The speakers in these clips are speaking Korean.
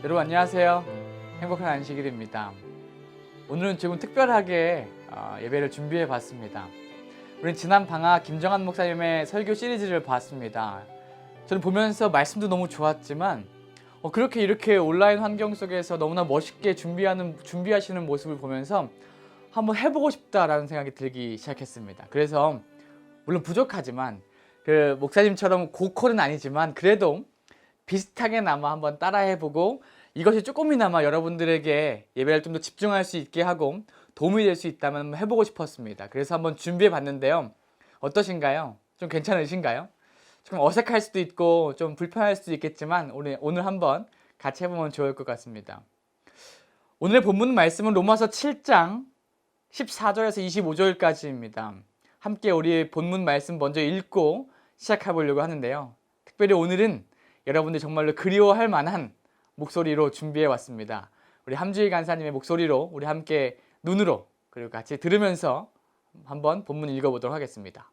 여러분 안녕하세요. 행복한 안식일입니다. 오늘은 조금 특별하게 예배를 준비해 봤습니다. 우린 지난 방학 김정한 목사님의 설교 시리즈를 봤습니다. 저는 보면서 말씀도 너무 좋았지만 그렇게 이렇게 온라인 환경 속에서 너무나 멋있게 준비하시는 모습을 보면서 한번 해보고 싶다라는 생각이 들기 시작했습니다. 그래서 물론 부족하지만 그 목사님처럼 고퀄은 아니지만 그래도 비슷하게나마 한번 따라해보고 이것이 조금이나마 여러분들에게 예배를 좀 더 집중할 수 있게 하고 도움이 될 수 있다면 해보고 싶었습니다. 그래서 한번 준비해 봤는데요. 어떠신가요? 좀 괜찮으신가요? 좀 어색할 수도 있고 좀 불편할 수도 있겠지만 오늘 한번 같이 해보면 좋을 것 같습니다. 오늘의 본문 말씀은 로마서 7장 14절에서 25절까지입니다. 함께 우리 본문 말씀 먼저 읽고 시작해 보려고 하는데요. 특별히 오늘은 여러분들 정말로 그리워할 만한 목소리로 준비해 왔습니다. 우리 함주희 간사님의 목소리로 우리 함께 눈으로 그리고 같이 들으면서 한번 본문 읽어보도록 하겠습니다.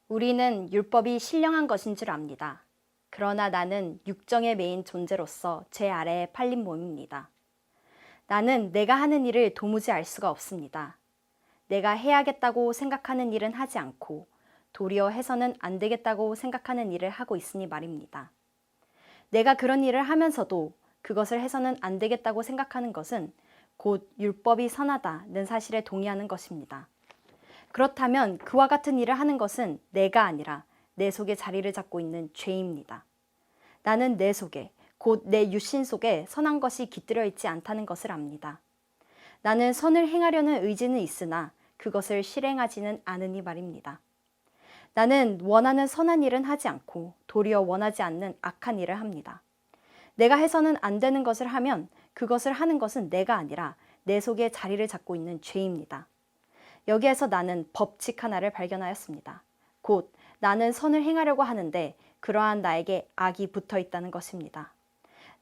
우리는 율법이 신령한 것인 줄 압니다. 그러나 나는 육정에 매인 존재로서 제 아래에 팔린 몸입니다. 나는 내가 하는 일을 도무지 알 수가 없습니다. 내가 해야겠다고 생각하는 일은 하지 않고 도리어 해서는 안 되겠다고 생각하는 일을 하고 있으니 말입니다. 내가 그런 일을 하면서도 그것을 해서는 안 되겠다고 생각하는 것은 곧 율법이 선하다는 사실에 동의하는 것입니다. 그렇다면 그와 같은 일을 하는 것은 내가 아니라 내 속에 자리를 잡고 있는 죄입니다. 나는 내 속에, 곧 내 육신 속에 선한 것이 깃들어 있지 않다는 것을 압니다. 나는 선을 행하려는 의지는 있으나 그것을 실행하지는 않으니 말입니다. 나는 원하는 선한 일은 하지 않고 도리어 원하지 않는 악한 일을 합니다. 내가 해서는 안 되는 것을 하면 그것을 하는 것은 내가 아니라 내 속에 자리를 잡고 있는 죄입니다. 여기에서 나는 법칙 하나를 발견하였습니다. 곧 나는 선을 행하려고 하는데 그러한 나에게 악이 붙어 있다는 것입니다.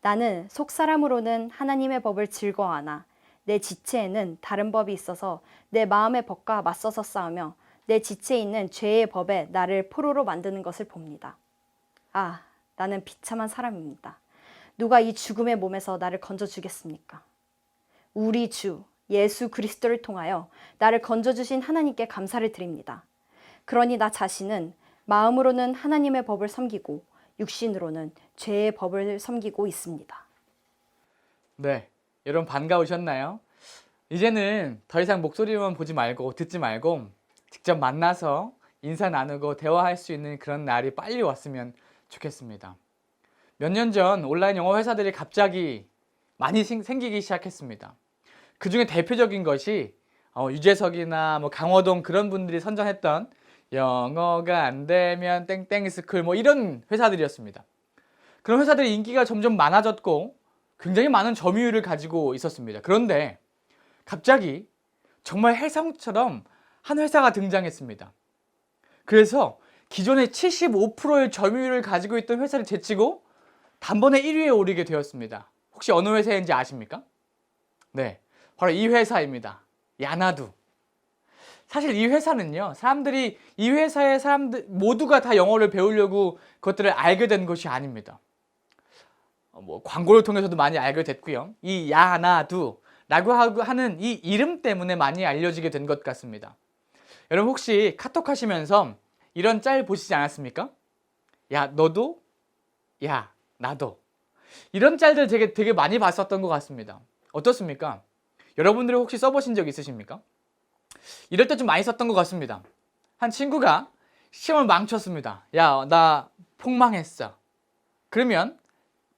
나는 속사람으로는 하나님의 법을 즐거워하나 내 지체에는 다른 법이 있어서 내 마음의 법과 맞서서 싸우며 내 지체에 있는 죄의 법에 나를 포로로 만드는 것을 봅니다. 아, 나는 비참한 사람입니다. 누가 이 죽음의 몸에서 나를 건져주겠습니까? 우리 주 예수 그리스도를 통하여 나를 건져주신 하나님께 감사를 드립니다. 그러니 나 자신은 마음으로는 하나님의 법을 섬기고 육신으로는 죄의 법을 섬기고 있습니다. 네, 여러분 반가우셨나요? 이제는 더 이상 목소리만 보지 말고 듣지 말고 직접 만나서 인사 나누고 대화할 수 있는 그런 날이 빨리 왔으면 좋겠습니다. 몇 년 전 온라인 영어 회사들이 갑자기 많이 생기기 시작했습니다. 그 중에 대표적인 것이 유재석이나 강호동 그런 분들이 선정했던 영어가 안 되면 땡땡 스쿨 이런 회사들이었습니다. 그런 회사들이 인기가 점점 많아졌고 굉장히 많은 점유율을 가지고 있었습니다. 그런데 갑자기 정말 혜성처럼 한 회사가 등장했습니다. 그래서 기존의 75%의 점유율을 가지고 있던 회사를 제치고 단번에 1위에 오르게 되었습니다. 혹시 어느 회사인지 아십니까? 네, 바로 이 회사입니다. 야나두. 사실 이 회사는요, 사람들이 이 회사의 사람들 모두가 다 영어를 배우려고 그것들을 알게 된 것이 아닙니다. 광고를 통해서도 많이 알게 됐고요. 이 야나두라고 하는 이 이름 때문에 많이 알려지게 된 것 같습니다. 여러분 혹시 카톡 하시면서 이런 짤 보시지 않았습니까? 야 너도? 야 나도. 이런 짤들 되게 많이 봤었던 것 같습니다. 어떻습니까? 여러분들이 혹시 써보신 적 있으십니까? 이럴 때 좀 많이 썼던 것 같습니다. 한 친구가 시험을 망쳤습니다. 야 나 폭망했어. 그러면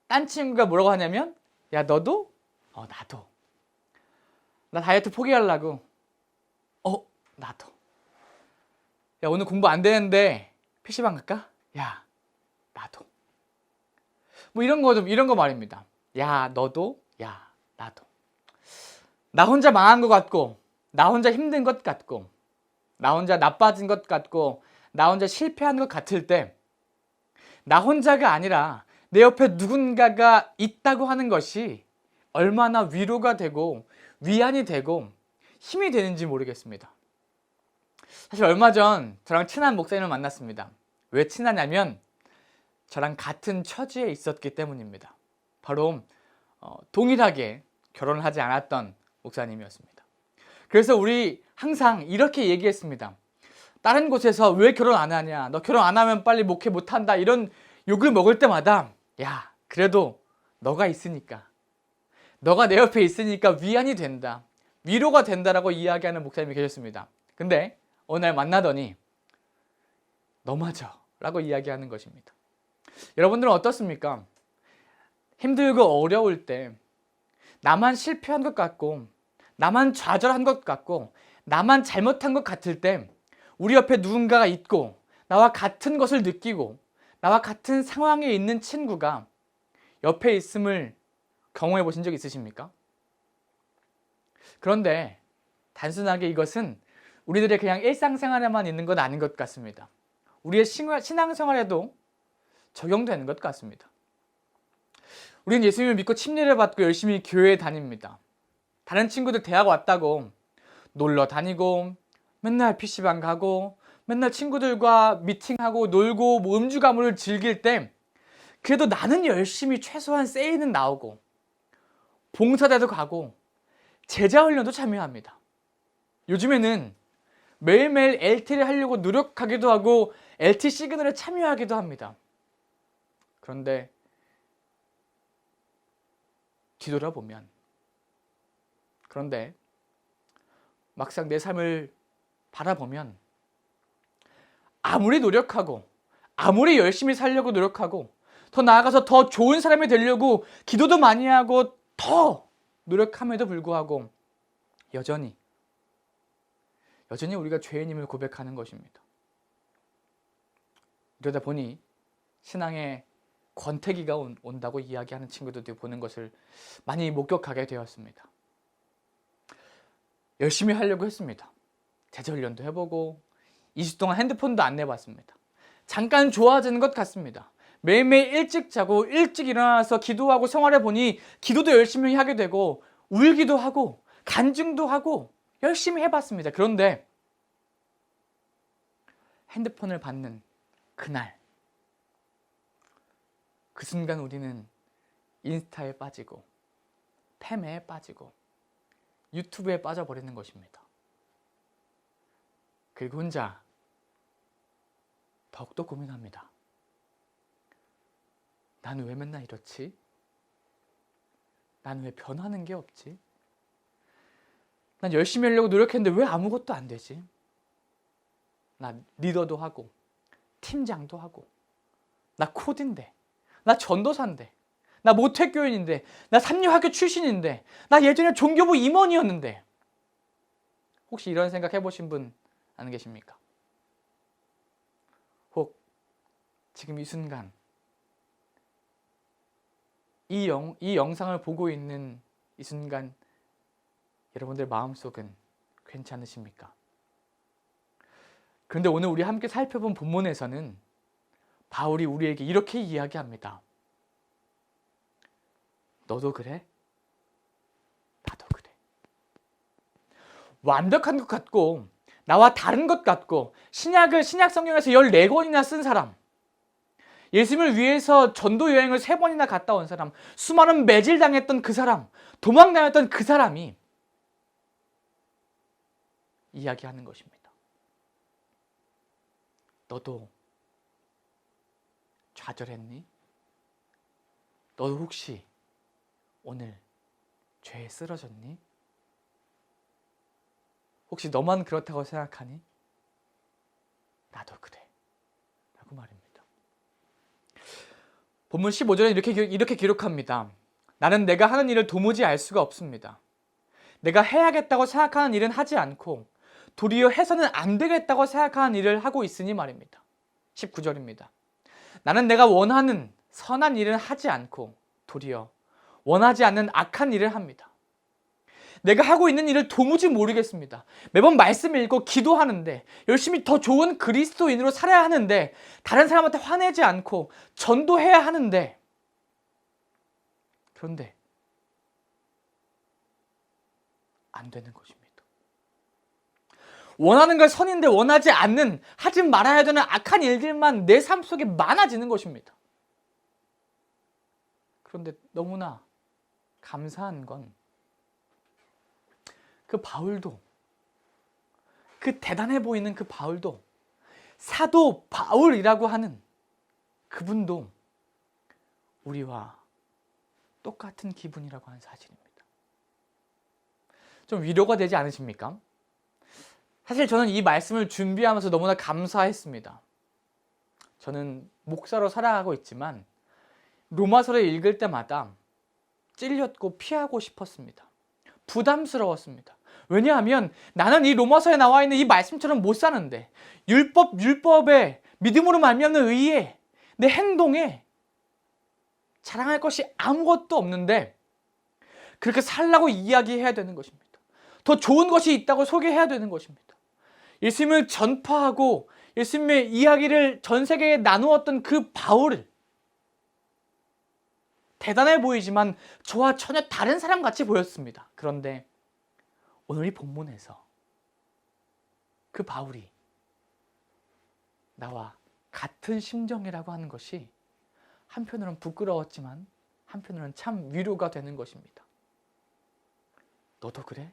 딴 친구가 뭐라고 하냐면 야 너도? 나도. 나 다이어트 포기하려고. 나도. 야 오늘 공부 안 되는데 PC방 갈까? 야 나도. 이런 거 말입니다. 야 너도? 야 나도. 나 혼자 망한 것 같고 나 혼자 힘든 것 같고 나 혼자 나빠진 것 같고 나 혼자 실패한 것 같을 때 나 혼자가 아니라 내 옆에 누군가가 있다고 하는 것이 얼마나 위로가 되고 위안이 되고 힘이 되는지 모르겠습니다. 사실 얼마 전 저랑 친한 목사님을 만났습니다. 왜 친하냐면 저랑 같은 처지에 있었기 때문입니다. 바로 동일하게 결혼을 하지 않았던 목사님이었습니다. 그래서 우리 항상 이렇게 얘기했습니다. 다른 곳에서 왜 결혼 안 하냐, 너 결혼 안 하면 빨리 목회 못 한다, 이런 욕을 먹을 때마다 야, 그래도 너가 있으니까, 너가 내 옆에 있으니까 위안이 된다, 위로가 된다라고 이야기하는 목사님이 계셨습니다. 근데 어느 날 만나더니 너 맞아 라고 이야기하는 것입니다. 여러분들은 어떻습니까? 힘들고 어려울 때 나만 실패한 것 같고, 나만 좌절한 것 같고, 나만 잘못한 것 같을 때 우리 옆에 누군가가 있고 나와 같은 것을 느끼고 나와 같은 상황에 있는 친구가 옆에 있음을 경험해 보신 적 있으십니까? 그런데 단순하게 이것은 우리들의 그냥 일상생활에만 있는 건 아닌 것 같습니다. 우리의 신앙생활에도 적용되는 것 같습니다. 우리는 예수님을 믿고 침례를 받고 열심히 교회에 다닙니다. 다른 친구들 대학 왔다고 놀러 다니고 맨날 PC방 가고 맨날 친구들과 미팅하고 놀고 뭐 음주 가무를 즐길 때 그래도 나는 열심히 최소한 세일은 나오고 봉사대도 가고 제자훈련도 참여합니다. 요즘에는 매일매일 LT를 하려고 노력하기도 하고 LT 시그널에 참여하기도 합니다. 그런데 뒤돌아보면, 그런데 막상 내 삶을 바라보면 아무리 노력하고 아무리 열심히 살려고 노력하고 더 나아가서 더 좋은 사람이 되려고 기도도 많이 하고 더 노력함에도 불구하고 여전히 우리가 죄인임을 고백하는 것입니다. 이러다 보니 신앙에 권태기가 온다고 이야기하는 친구들도 보는 것을 많이 목격하게 되었습니다. 열심히 하려고 했습니다. 제자훈련도 해보고 2주 동안 핸드폰도 안 내봤습니다. 잠깐 좋아지는 것 같습니다. 매일매일 일찍 자고 일찍 일어나서 기도하고 생활해 보니 기도도 열심히 하게 되고 울기도 하고 간증도 하고 열심히 해봤습니다. 그런데 핸드폰을 받는 그날, 그 순간 우리는 인스타에 빠지고 팸에 빠지고 유튜브에 빠져버리는 것입니다. 그리고 혼자 더욱더 고민합니다. 나는 왜 맨날 이렇지? 난 왜 변하는 게 없지? 난 열심히 하려고 노력했는데 왜 아무것도 안 되지? 나 리더도 하고 팀장도 하고 나 코디인데, 나 전도사인데, 나 모태교인인데, 나 삼류학교 출신인데, 나 예전에 종교부 임원이었는데. 혹시 이런 생각 해보신 분 안 계십니까? 혹 지금 이 순간 이 영상을 보고 있는 이 순간 여러분들 마음속은 괜찮으십니까? 그런데 오늘 우리 함께 살펴본 본문에서는 바울이 우리에게 이렇게 이야기합니다. 너도 그래? 나도 그래. 완벽한 것 같고 나와 다른 것 같고 신약 성경에서 14권이나 쓴 사람, 예수님을 위해서 전도 여행을 3번이나 갔다 온 사람, 수많은 매질당했던 그 사람, 도망다녔던 그 사람이 이야기하는 것입니다. 너도 좌절했니? 너도 혹시 오늘 죄에 쓰러졌니? 혹시 너만 그렇다고 생각하니? 나도 그래 라고 말입니다. 본문 15절에 이렇게 기록합니다. 나는 내가 하는 일을 도무지 알 수가 없습니다. 내가 해야겠다고 생각하는 일은 하지 않고 도리어 해서는 안 되겠다고 생각하는 일을 하고 있으니 말입니다. 19절입니다. 나는 내가 원하는 선한 일은 하지 않고 도리어 원하지 않는 악한 일을 합니다. 내가 하고 있는 일을 도무지 모르겠습니다. 매번 말씀 읽고 기도하는데, 열심히 더 좋은 그리스도인으로 살아야 하는데, 다른 사람한테 화내지 않고 전도해야 하는데, 그런데 안 되는 것입니다. 원하는 걸 선인데 원하지 않는, 하지 말아야 되는 악한 일들만 내 삶 속에 많아지는 것입니다. 그런데 너무나 감사한 건 그 바울도, 그 대단해 보이는 그 바울도, 사도 바울이라고 하는 그분도 우리와 똑같은 기분이라고 하는 사실입니다. 좀 위로가 되지 않으십니까? 사실 저는 이 말씀을 준비하면서 너무나 감사했습니다. 저는 목사로 살아가고 있지만 로마서를 읽을 때마다 찔렸고 피하고 싶었습니다. 부담스러웠습니다. 왜냐하면 나는 이 로마서에 나와 있는 이 말씀처럼 못 사는데, 율법에 믿음으로 말미암는 의에, 내 행동에 자랑할 것이 아무것도 없는데 그렇게 살라고 이야기해야 되는 것입니다. 더 좋은 것이 있다고 소개해야 되는 것입니다. 예수님을 전파하고 예수님의 이야기를 전 세계에 나누었던 그 바울을, 대단해 보이지만 저와 전혀 다른 사람 같이 보였습니다. 그런데 오늘 이 본문에서 그 바울이 나와 같은 심정이라고 하는 것이 한편으로는 부끄러웠지만 한편으로는 참 위로가 되는 것입니다. 너도 그래?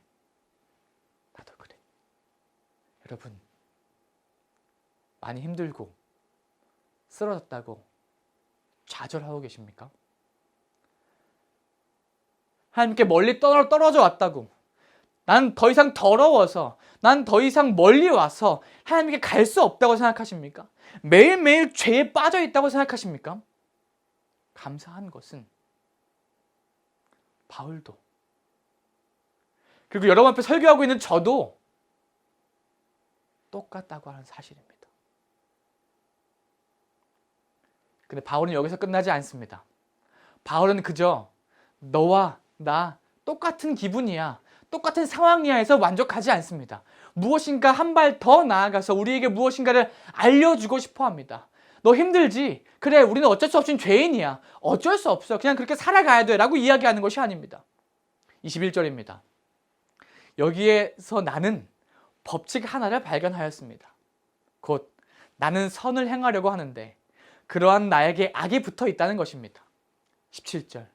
나도 그래. 여러분, 많이 힘들고 쓰러졌다고 좌절하고 계십니까? 하나님께 멀리 떨어져 왔다고, 난 더 이상 더러워서, 난 더 이상 멀리 와서 하나님께 갈 수 없다고 생각하십니까? 매일매일 죄에 빠져 있다고 생각하십니까? 감사한 것은 바울도, 그리고 여러분 앞에 설교하고 있는 저도 똑같다고 하는 사실입니다. 근데 바울은 여기서 끝나지 않습니다. 바울은 그저 너와 나 똑같은 기분이야, 똑같은 상황이야 해서 만족하지 않습니다. 무엇인가 한 발 더 나아가서 우리에게 무엇인가를 알려주고 싶어 합니다. 너 힘들지? 그래, 우리는 어쩔 수 없이 죄인이야. 어쩔 수 없어. 그냥 그렇게 살아가야 돼 라고 이야기하는 것이 아닙니다. 21절입니다. 여기에서 나는 법칙 하나를 발견하였습니다. 곧 나는 선을 행하려고 하는데 그러한 나에게 악이 붙어 있다는 것입니다. 17절.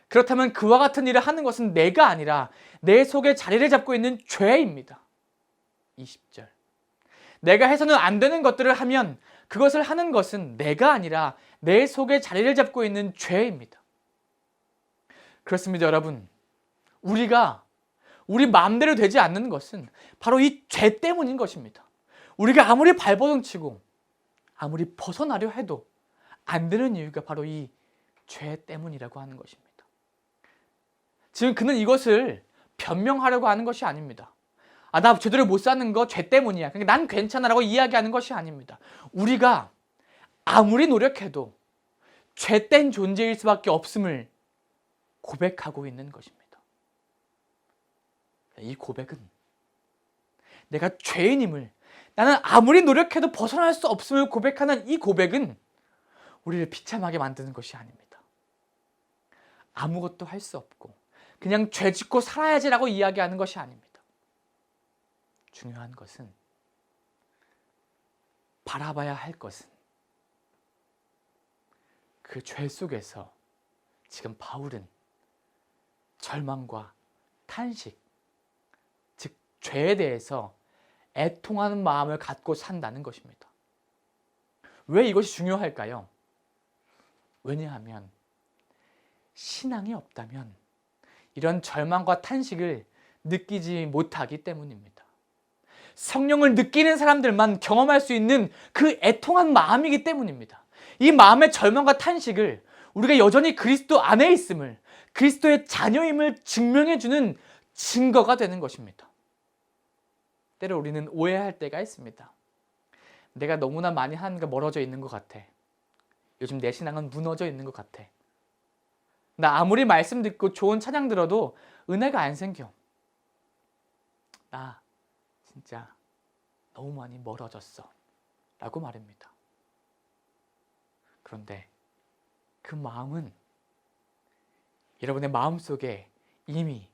그렇다면 그와 같은 일을 하는 것은 내가 아니라 내 속에 자리를 잡고 있는 죄입니다. 20절. 내가 해서는 안 되는 것들을 하면 그것을 하는 것은 내가 아니라 내 속에 자리를 잡고 있는 죄입니다. 그렇습니다, 여러분. 우리 마음대로 되지 않는 것은 바로 이 죄 때문인 것입니다. 우리가 아무리 발버둥치고 아무리 벗어나려 해도 안 되는 이유가 바로 이 죄 때문이라고 하는 것입니다. 지금 그는 이것을 변명하려고 하는 것이 아닙니다. 나 제대로 못 사는 거 죄 때문이야, 그러니까 난 괜찮아라고 이야기하는 것이 아닙니다. 우리가 아무리 노력해도 죄된 존재일 수밖에 없음을 고백하고 있는 것입니다. 이 고백은, 내가 죄인임을, 나는 아무리 노력해도 벗어날 수 없음을 고백하는 이 고백은 우리를 비참하게 만드는 것이 아닙니다. 아무것도 할 수 없고 그냥 죄 짓고 살아야지라고 이야기하는 것이 아닙니다. 중요한 것은, 바라봐야 할 것은 그 죄 속에서 지금 바울은 절망과 탄식, 즉 죄에 대해서 애통하는 마음을 갖고 산다는 것입니다. 왜 이것이 중요할까요? 왜냐하면 신앙이 없다면 이런 절망과 탄식을 느끼지 못하기 때문입니다. 성령을 느끼는 사람들만 경험할 수 있는 그 애통한 마음이기 때문입니다. 이 마음의 절망과 탄식을 우리가 여전히 그리스도 안에 있음을, 그리스도의 자녀임을 증명해주는 증거가 되는 것입니다. 때로 우리는 오해할 때가 있습니다. 내가 너무나 많이 하는 게 멀어져 있는 것 같아. 요즘 내 신앙은 무너져 있는 것 같아. 나 아무리 말씀 듣고 좋은 찬양 들어도 은혜가 안 생겨. 나 진짜 너무 많이 멀어졌어 라고 말합니다. 그런데 그 마음은 여러분의 마음속에 이미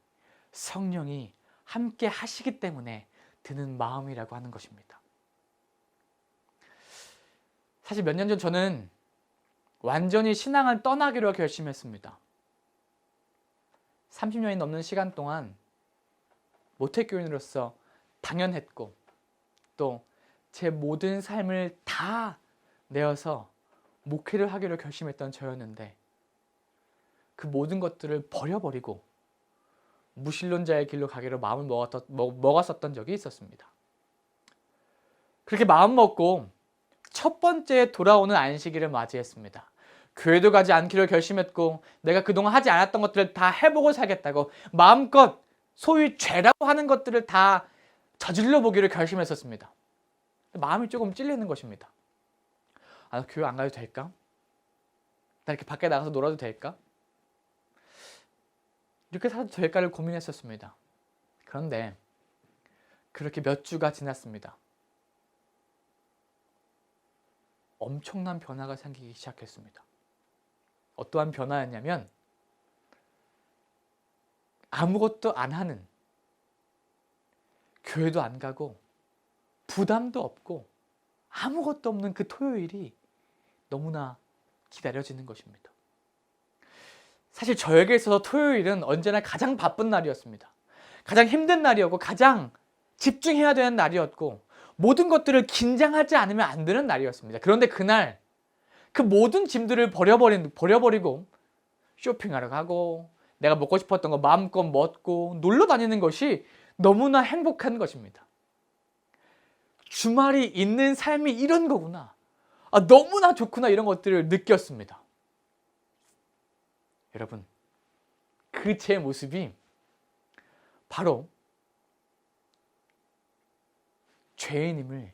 성령이 함께 하시기 때문에 드는 마음이라고 하는 것입니다. 사실 몇 년 전 저는 완전히 신앙을 떠나기로 결심했습니다. 30년이 넘는 시간 동안 모태교인으로서 당연했고 또 제 모든 삶을 다 내어서 목회를 하기로 결심했던 저였는데 그 모든 것들을 버려버리고 무신론자의 길로 가기로 마음을 먹었었던 적이 있었습니다. 그렇게 마음 먹고 첫 번째 돌아오는 안식일을 맞이했습니다. 교회도 가지 않기로 결심했고 내가 그동안 하지 않았던 것들을 다 해보고 살겠다고 마음껏 소위 죄라고 하는 것들을 다 저질러 보기를 결심했었습니다. 마음이 조금 찔리는 것입니다. 아, 나 교회 안 가도 될까? 나 이렇게 밖에 나가서 놀아도 될까? 이렇게 살아도 될까를 고민했었습니다. 그런데 그렇게 몇 주가 지났습니다. 엄청난 변화가 생기기 시작했습니다. 어떠한 변화였냐면 아무것도 안 하는, 교회도 안 가고 부담도 없고 아무것도 없는 그 토요일이 너무나 기다려지는 것입니다. 사실 저에게 있어서 토요일은 언제나 가장 바쁜 날이었습니다. 가장 힘든 날이었고 가장 집중해야 되는 날이었고 모든 것들을 긴장하지 않으면 안 되는 날이었습니다. 그런데 그날 그 모든 짐들을 버려버리고 쇼핑하러 가고 내가 먹고 싶었던 거 마음껏 먹고 놀러 다니는 것이 너무나 행복한 것입니다. 주말이 있는 삶이 이런 거구나. 아, 너무나 좋구나 이런 것들을 느꼈습니다. 여러분, 그 제 모습이 바로 죄인임을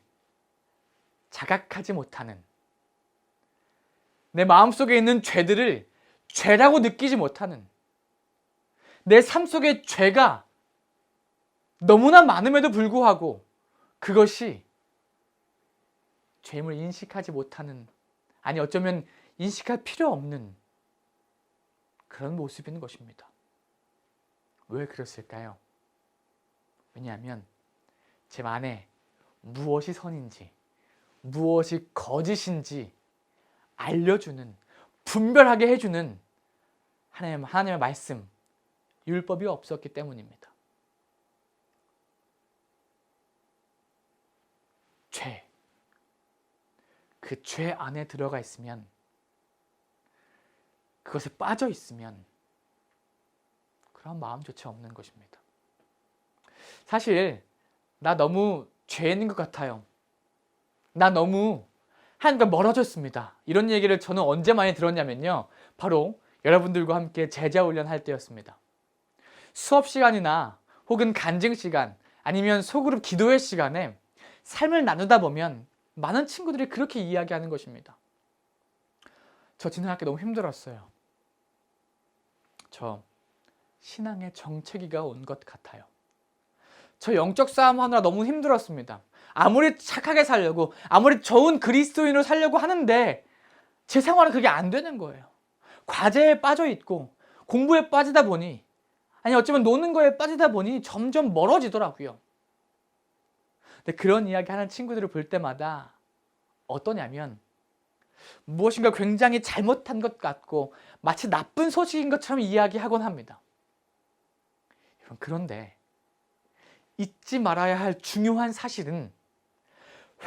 자각하지 못하는 내 마음속에 있는 죄들을 죄라고 느끼지 못하는 내 삶 속에 죄가 너무나 많음에도 불구하고 그것이 죄임을 인식하지 못하는, 아니 어쩌면 인식할 필요 없는 그런 모습인 것입니다. 왜 그랬을까요? 왜냐하면 제 안에 무엇이 선인지 무엇이 거짓인지 알려주는, 분별하게 해주는 하나님의 말씀, 율법이 없었기 때문입니다. 죄, 그 죄 안에 들어가 있으면, 그것에 빠져 있으면 그런 마음조차 없는 것입니다. 사실 나 너무 죄인인 것 같아요. 나 너무 하나님과 멀어졌습니다. 이런 얘기를 저는 언제 많이 들었냐면요, 바로 여러분들과 함께 제자 훈련할 때였습니다. 수업 시간이나 혹은 간증 시간 아니면 소그룹 기도회 시간에 삶을 나누다 보면 많은 친구들이 그렇게 이야기하는 것입니다. 저 지난 학기 너무 힘들었어요. 저 신앙의 정체기가 온 것 같아요. 저 영적 싸움 하느라 너무 힘들었습니다. 아무리 착하게 살려고, 아무리 좋은 그리스도인으로 살려고 하는데 제 생활은 그게 안 되는 거예요. 과제에 빠져 있고 공부에 빠지다 보니, 아니 어쩌면 노는 거에 빠지다 보니 점점 멀어지더라고요. 근데 그런 이야기 하는 친구들을 볼 때마다 어떠냐면 무엇인가 굉장히 잘못한 것 같고 마치 나쁜 소식인 것처럼 이야기하곤 합니다. 그런데 잊지 말아야 할 중요한 사실은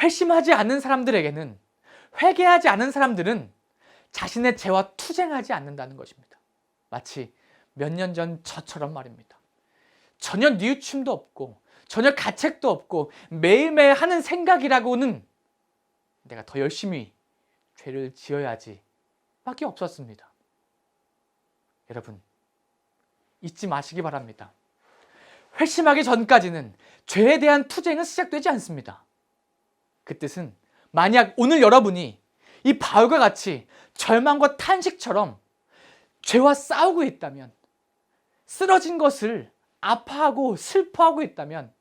회심하지 않는 사람들에게는, 회개하지 않은 사람들은 자신의 죄와 투쟁하지 않는다는 것입니다. 마치 몇 년 전 저처럼 말입니다. 전혀 뉘우침도 없고 전혀 가책도 없고 매일매일 하는 생각이라고는 내가 더 열심히 죄를 지어야지 밖에 없었습니다. 여러분, 잊지 마시기 바랍니다. 회심하기 전까지는 죄에 대한 투쟁은 시작되지 않습니다. 그 뜻은 만약 오늘 여러분이 이 바울과 같이 절망과 탄식처럼 죄와 싸우고 있다면, 쓰러진 것을 아파하고 슬퍼하고 있다면,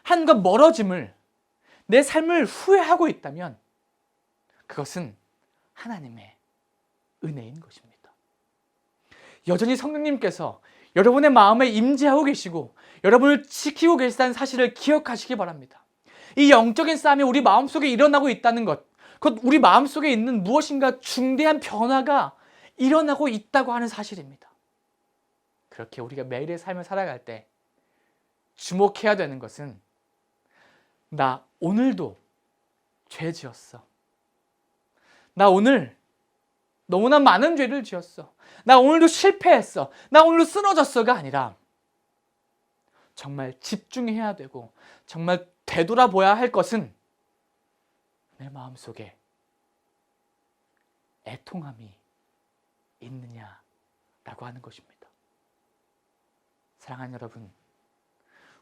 하나님과 멀어짐을, 내 삶을 후회하고 있다면 그것은 하나님의 은혜인 것입니다. 여전히 성령님께서 여러분의 마음에 임재하고 계시고 여러분을 지키고 계시다는 사실을 기억하시기 바랍니다. 이 영적인 싸움이 우리 마음속에 일어나고 있다는 것, 그것 우리 마음속에 있는 무엇인가 중대한 변화가 일어나고 있다고 하는 사실입니다. 그렇게 우리가 매일의 삶을 살아갈 때 주목해야 되는 것은 나 오늘도 죄 지었어. 나 오늘 너무나 많은 죄를 지었어. 나 오늘도 실패했어. 나 오늘도 쓰러졌어가 아니라 정말 집중해야 되고 정말 되돌아봐야 할 것은 내 마음속에 애통함이 있느냐라고 하는 것입니다. 사랑하는 여러분,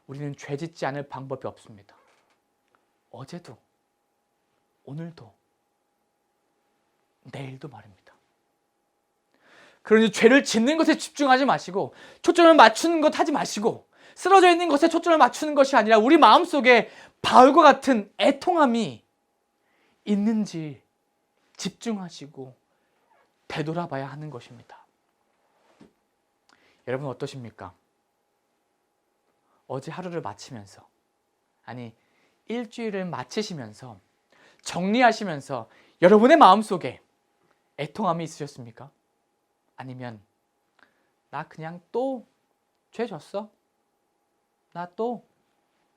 우리는 죄 짓지 않을 방법이 없습니다. 어제도, 오늘도, 내일도 말입니다. 그러니 죄를 짓는 것에 집중하지 마시고 초점을 맞추는 것 하지 마시고 쓰러져 있는 것에 초점을 맞추는 것이 아니라 우리 마음속에 바울과 같은 애통함이 있는지 집중하시고 되돌아봐야 하는 것입니다. 여러분 어떠십니까? 어제 하루를 마치면서, 아니 일주일을 마치시면서 정리하시면서 여러분의 마음속에 애통함이 있으셨습니까? 아니면 나 그냥 또 죄 졌어? 나 또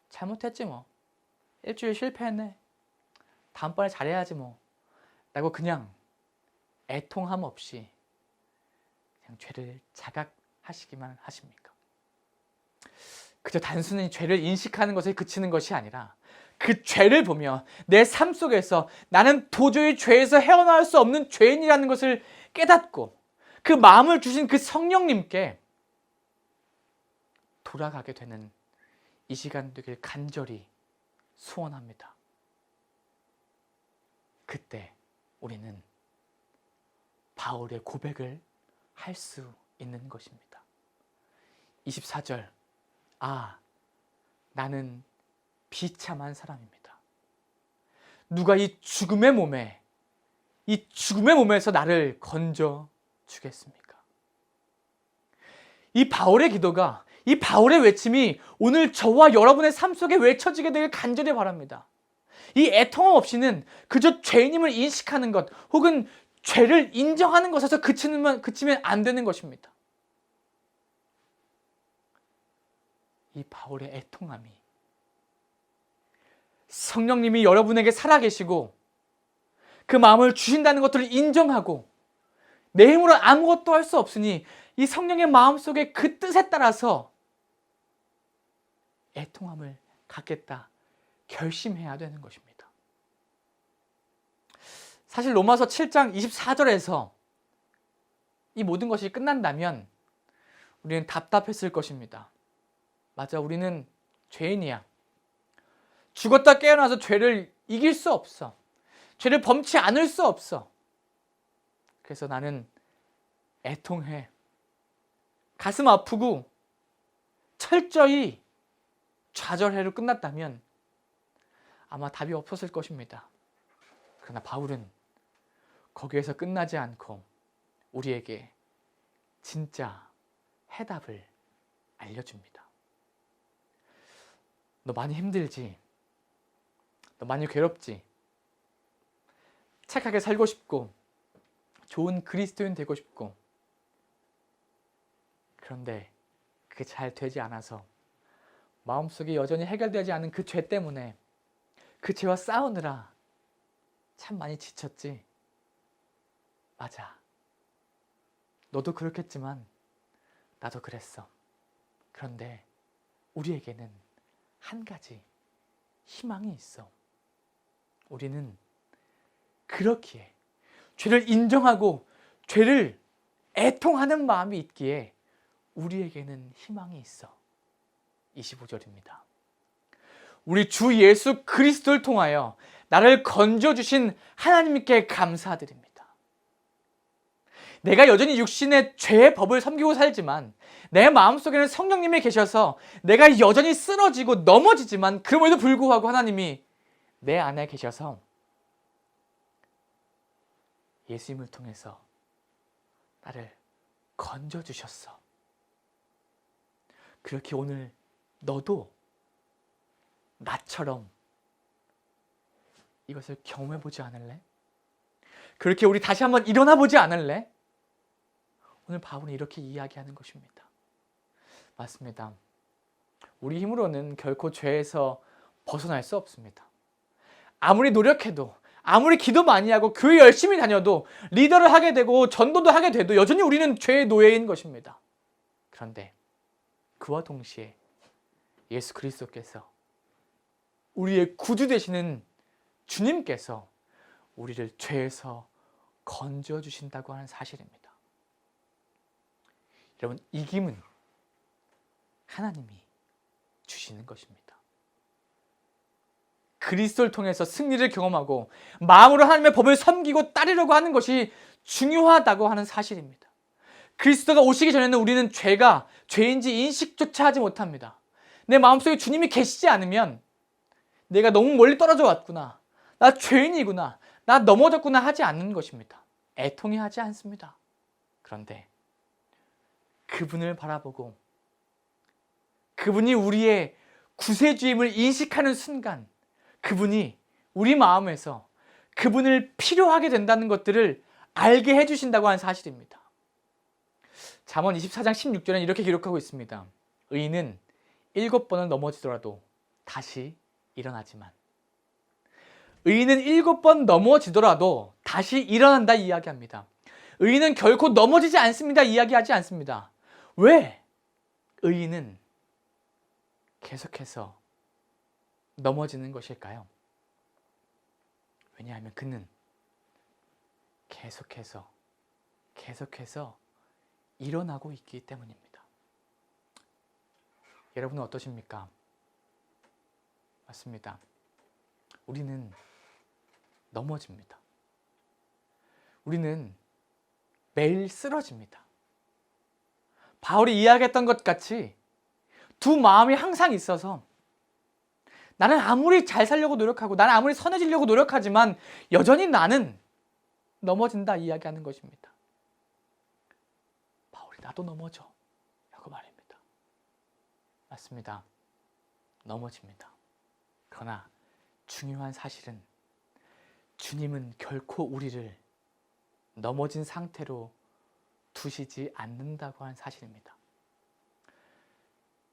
잘못했지 뭐. 일주일 실패했네. 다음번에 잘해야지 뭐. 라고 그냥 애통함 없이 그냥 죄를 자각하시기만 하십니까? 그저 단순히 죄를 인식하는 것에 그치는 것이 아니라 그 죄를 보며 내 삶 속에서 나는 도저히 죄에서 헤어나올 수 없는 죄인이라는 것을 깨닫고 그 마음을 주신 그 성령님께 돌아가게 되는 이 시간 되길 간절히 소원합니다. 그때 우리는 바울의 고백을 할 수 있는 것입니다. 24절, 나는 비참한 사람입니다. 누가 이 죽음의 몸에서 나를 건져 주겠습니까? 이 바울의 기도가, 이 바울의 외침이 오늘 저와 여러분의 삶 속에 외쳐지게 되길 간절히 바랍니다. 이 애통함 없이는 그저 죄인임을 인식하는 것 혹은 죄를 인정하는 것에서 그치면 안 되는 것입니다. 이 바울의 애통함이 성령님이 여러분에게 살아계시고 그 마음을 주신다는 것들을 인정하고 내 힘으로 아무것도 할 수 없으니 이 성령의 마음속에 그 뜻에 따라서 애통함을 갖겠다 결심해야 되는 것입니다. 사실 로마서 7장 24절에서 이 모든 것이 끝난다면 우리는 답답했을 것입니다. 맞아, 우리는 죄인이야. 죽었다 깨어나서 죄를 이길 수 없어. 죄를 범치 않을 수 없어. 그래서 나는 애통해. 가슴 아프고 철저히 좌절해로 끝났다면 아마 답이 없었을 것입니다. 그러나 바울은 거기에서 끝나지 않고 우리에게 진짜 해답을 알려줍니다. 너 많이 힘들지? 너 많이 괴롭지? 착하게 살고 싶고 좋은 그리스도인 되고 싶고 그런데 그게 잘 되지 않아서 마음속에 여전히 해결되지 않은 그 죄 때문에 그 죄와 싸우느라 참 많이 지쳤지? 맞아. 너도 그렇겠지만 나도 그랬어. 그런데 우리에게는 한 가지 희망이 있어. 우리는 그렇기에 죄를 인정하고 죄를 애통하는 마음이 있기에 우리에게는 희망이 있어. 25절입니다. 우리 주 예수 그리스도를 통하여 나를 건져주신 하나님께 감사드립니다. 내가 여전히 육신의 죄의 법을 섬기고 살지만 내 마음속에는 성령님이 계셔서 내가 여전히 쓰러지고 넘어지지만 그럼에도 불구하고 하나님이 내 안에 계셔서 예수님을 통해서 나를 건져주셨어. 그렇게 오늘 너도 나처럼 이것을 경험해보지 않을래? 그렇게 우리 다시 한번 일어나보지 않을래? 오늘 바울은 이렇게 이야기하는 것입니다. 맞습니다. 우리 힘으로는 결코 죄에서 벗어날 수 없습니다. 아무리 노력해도, 아무리 기도 많이 하고 교회 열심히 다녀도, 리더를 하게 되고 전도도 하게 돼도 여전히 우리는 죄의 노예인 것입니다. 그런데 그와 동시에 예수 그리스도께서, 우리의 구주 되시는 주님께서 우리를 죄에서 건져 주신다고 하는 사실입니다. 여러분, 이김은 하나님이 주시는 것입니다. 그리스도를 통해서 승리를 경험하고 마음으로 하나님의 법을 섬기고 따르려고 하는 것이 중요하다고 하는 사실입니다. 그리스도가 오시기 전에는 우리는 죄가 죄인지 인식조차 하지 못합니다. 내 마음속에 주님이 계시지 않으면 내가 너무 멀리 떨어져 왔구나, 나 죄인이구나, 나 넘어졌구나 하지 않는 것입니다. 애통해 하지 않습니다. 그런데 그분을 바라보고 그분이 우리의 구세주임을 인식하는 순간, 그분이 우리 마음에서 그분을 필요하게 된다는 것들을 알게 해주신다고 하는 사실입니다. 잠언 24장 16절에는 이렇게 기록하고 있습니다. 의인은 7번은 넘어지더라도 다시 일어나지만, 의인은 7번 넘어지더라도 다시 일어난다 이야기합니다. 의인은 결코 넘어지지 않습니다 이야기하지 않습니다. 왜? 의인은 계속해서 넘어지는 것일까요? 왜냐하면 그는 계속해서 일어나고 있기 때문입니다. 여러분은 어떠십니까? 맞습니다. 우리는 넘어집니다. 우리는 매일 쓰러집니다. 바울이 이야기했던 것 같이 두 마음이 항상 있어서, 나는 아무리 잘 살려고 노력하고 나는 아무리 선해지려고 노력하지만 여전히 나는 넘어진다 이야기하는 것입니다. 바울이 나도 넘어져 라고 말합니다. 맞습니다. 넘어집니다. 그러나 중요한 사실은 주님은 결코 우리를 넘어진 상태로 두시지 않는다고 하는 사실입니다.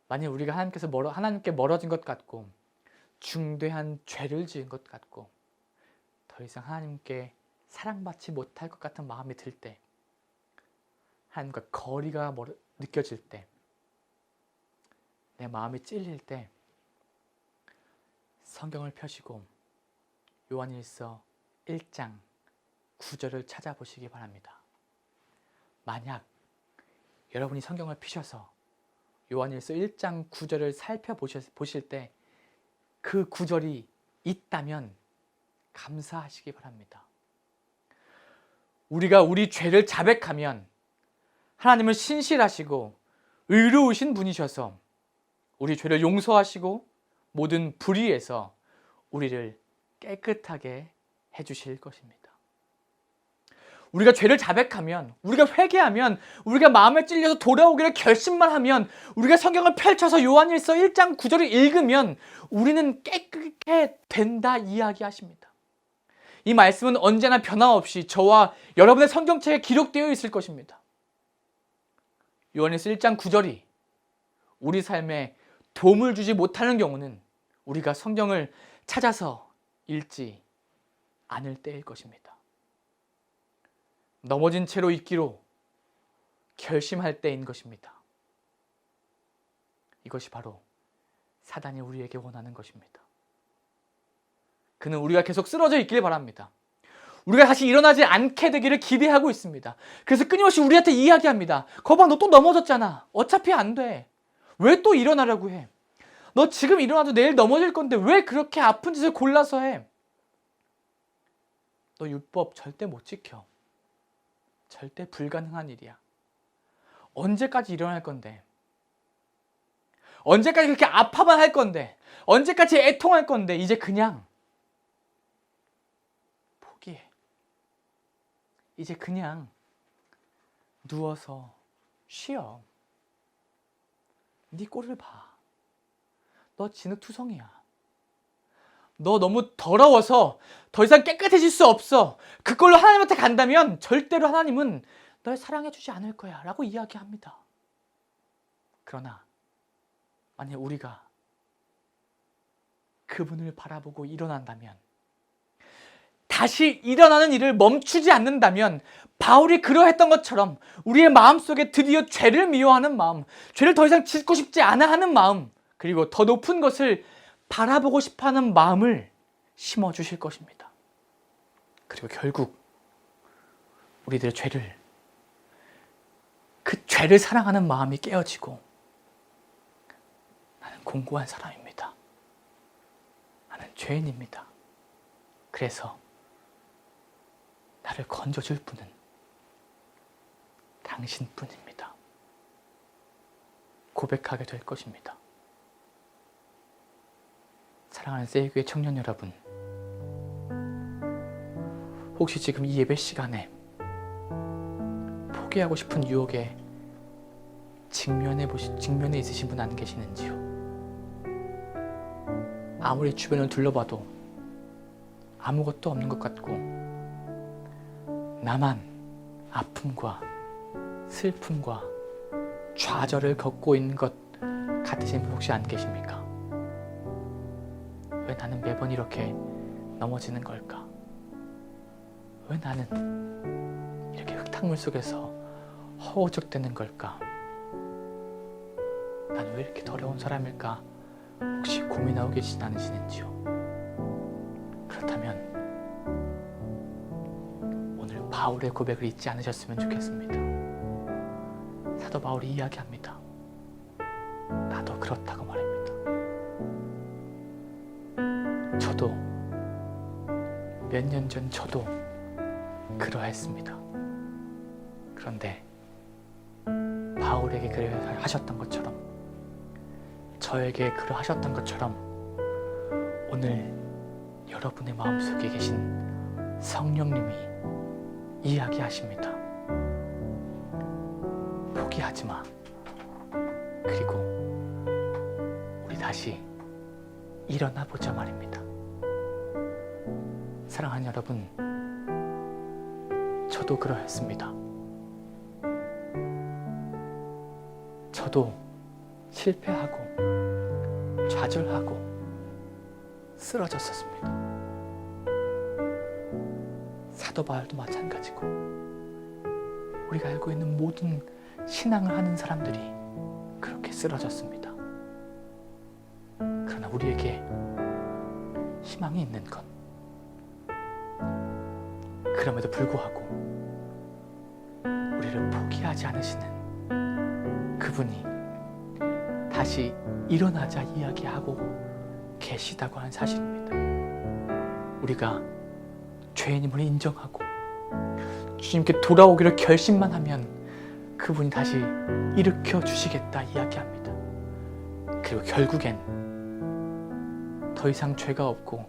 만약 우리가 하나님께 멀어진 것 같고 중대한 죄를 지은 것 같고 더 이상 하나님께 사랑받지 못할 것 같은 마음이 들 때, 하나님과 거리가 느껴질 때, 내 마음이 찔릴 때 성경을 펴시고 요한일서 1장 9절을 찾아보시기 바랍니다. 만약 여러분이 성경을 펴셔서 요한일서 1장 9절을 살펴보실 때 그 구절이 있다면 감사하시기 바랍니다. 우리가 우리 죄를 자백하면 하나님은 신실하시고 의로우신 분이셔서 우리 죄를 용서하시고 모든 불의에서 우리를 깨끗하게 해주실 것입니다. 우리가 죄를 자백하면, 우리가 회개하면, 우리가 마음에 찔려서 돌아오기를 결심만 하면, 우리가 성경을 펼쳐서 요한일서 1장 9절을 읽으면 우리는 깨끗하게 된다 이야기하십니다. 이 말씀은 언제나 변함없이 저와 여러분의 성경책에 기록되어 있을 것입니다. 요한일서 1장 9절이 우리 삶에 도움을 주지 못하는 경우는 우리가 성경을 찾아서 읽지 않을 때일 것입니다. 넘어진 채로 있기로 결심할 때인 것입니다. 이것이 바로 사단이 우리에게 원하는 것입니다. 그는 우리가 계속 쓰러져 있길 바랍니다. 우리가 다시 일어나지 않게 되기를 기대하고 있습니다. 그래서 끊임없이 우리한테 이야기합니다. 거봐, 너 또 넘어졌잖아. 어차피 안 돼. 왜 또 일어나려고 해? 너 지금 일어나도 내일 넘어질 건데 왜 그렇게 아픈 짓을 골라서 해? 너 율법 절대 못 지켜. 절대 불가능한 일이야. 언제까지 일어날 건데? 언제까지 그렇게 아파만 할 건데? 언제까지 애통할 건데? 이제 그냥 포기해. 이제 그냥 누워서 쉬어. 네 꼴을 봐. 너 진흙투성이야. 너 너무 더러워서 더 이상 깨끗해질 수 없어. 그걸로 하나님한테 간다면 절대로 하나님은 널 사랑해주지 않을 거야 라고 이야기합니다. 그러나 만약 우리가 그분을 바라보고 일어난다면, 다시 일어나는 일을 멈추지 않는다면, 바울이 그러했던 것처럼 우리의 마음속에 드디어 죄를 미워하는 마음, 죄를 더 이상 짓고 싶지 않아 하는 마음, 그리고 더 높은 것을 바라보고 싶어하는 마음을 심어주실 것입니다. 그리고 결국 우리들의 그 죄를 사랑하는 마음이 깨어지고, 나는 공고한 사람입니다, 나는 죄인입니다, 그래서 나를 건져줄 분은 당신뿐입니다, 고백하게 될 것입니다. 사랑하는 세이교회 청년 여러분, 혹시 지금 이 예배 시간에 포기하고 싶은 유혹에 직면에 있으신 분 안 계시는지요? 아무리 주변을 둘러봐도 아무것도 없는 것 같고, 나만 아픔과 슬픔과 좌절을 겪고 있는 것 같으신 분 혹시 안 계십니까? 왜 나는 매번 이렇게 넘어지는 걸까? 왜 나는 이렇게 흙탕물 속에서 허우적대는 걸까? 난 왜 이렇게 더러운 사람일까? 혹시 고민하고 계시지 않으시는지요? 그렇다면 오늘 바울의 고백을 잊지 않으셨으면 좋겠습니다. 사도 바울이 이야기합니다. 나도 그렇다고 말입니다. 저도 몇 년 전 저도 그러했습니다. 그런데 바울에게 그러하셨던 것처럼, 저에게 그러하셨던 것처럼 오늘 여러분의 마음속에 계신 성령님이 이야기하십니다. 포기하지 마. 그리고 우리 다시 일어나 보자 말입니다. 사랑하는 여러분, 저도 그러했습니다. 저도 실패하고 좌절하고 쓰러졌었습니다. 사도 바울도 마찬가지고, 우리가 알고 있는 모든 신앙을 하는 사람들이 그렇게 쓰러졌습니다. 그러나 우리에게 희망이 있는 것, 그럼에도 불구하고 우리를 포기하지 않으시는 그분이 다시 일어나자 이야기하고 계시다고 하는 사실입니다. 우리가 죄인임을 인정하고 주님께 돌아오기를 결심만 하면 그분이 다시 일으켜 주시겠다 이야기합니다. 그리고 결국엔 더 이상 죄가 없고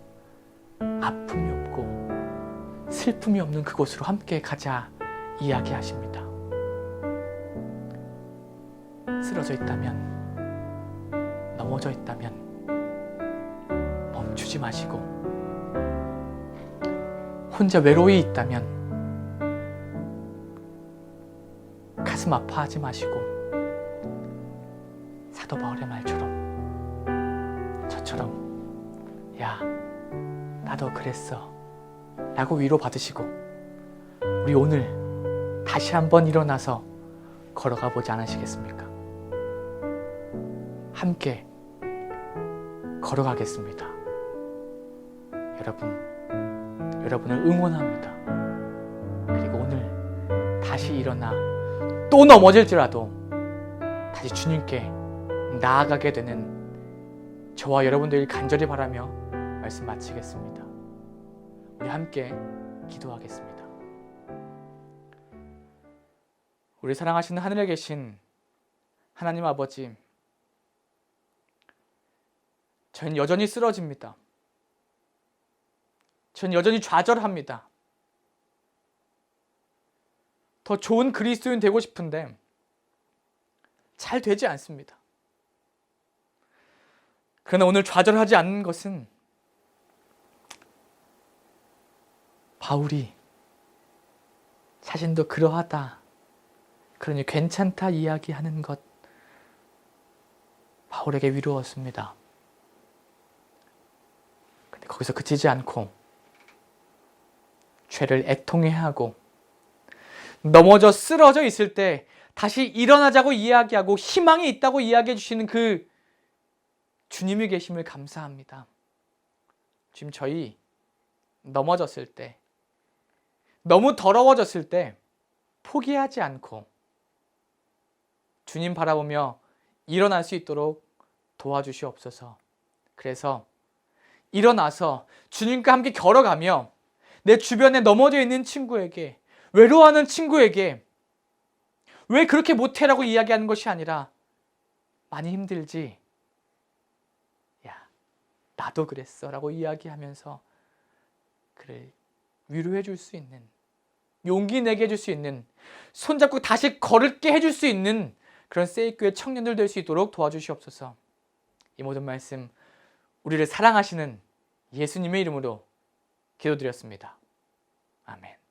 아픔이 없고 슬픔이 없는 그곳으로 함께 가자 이야기하십니다. 쓰러져 있다면, 넘어져 있다면 멈추지 마시고, 혼자 외로이 있다면 가슴 아파하지 마시고, 사도 바울의 말처럼 저처럼 야, 나도 그랬어 라고 위로받으시고, 우리 오늘 다시 한번 일어나서 걸어가 보지 않으시겠습니까? 함께 걸어가겠습니다. 여러분을 응원합니다. 그리고 오늘 다시 일어나 또 넘어질지라도 다시 주님께 나아가게 되는 저와 여러분들을 간절히 바라며 말씀 마치겠습니다. 우리 함께 기도하겠습니다. 우리 사랑하시는 하늘에 계신 하나님 아버지, 저는 여전히 쓰러집니다. 저는 여전히 좌절합니다. 더 좋은 그리스도인 되고 싶은데 잘 되지 않습니다. 그러나 오늘 좌절하지 않는 것은 바울이 자신도 그러하다, 그러니 괜찮다 이야기하는 것, 바울에게 위로였습니다. 근데 거기서 그치지 않고 죄를 애통해하고 넘어져 쓰러져 있을 때 다시 일어나자고 이야기하고 희망이 있다고 이야기해 주시는 그 주님이 계심을 감사합니다. 지금 저희 넘어졌을 때, 너무 더러워졌을 때 포기하지 않고 주님 바라보며 일어날 수 있도록 도와주시옵소서. 그래서 일어나서 주님과 함께 걸어가며 내 주변에 넘어져 있는 친구에게, 외로워하는 친구에게 왜 그렇게 못해라고 이야기하는 것이 아니라 많이 힘들지? 야, 나도 그랬어 라고 이야기하면서 그를 위로해 줄 수 있는, 용기 내게 해줄 수 있는, 손잡고 다시 걸을게 해줄 수 있는 그런 세이교회 청년들 될 수 있도록 도와주시옵소서. 이 모든 말씀 우리를 사랑하시는 예수님의 이름으로 기도드렸습니다. 아멘.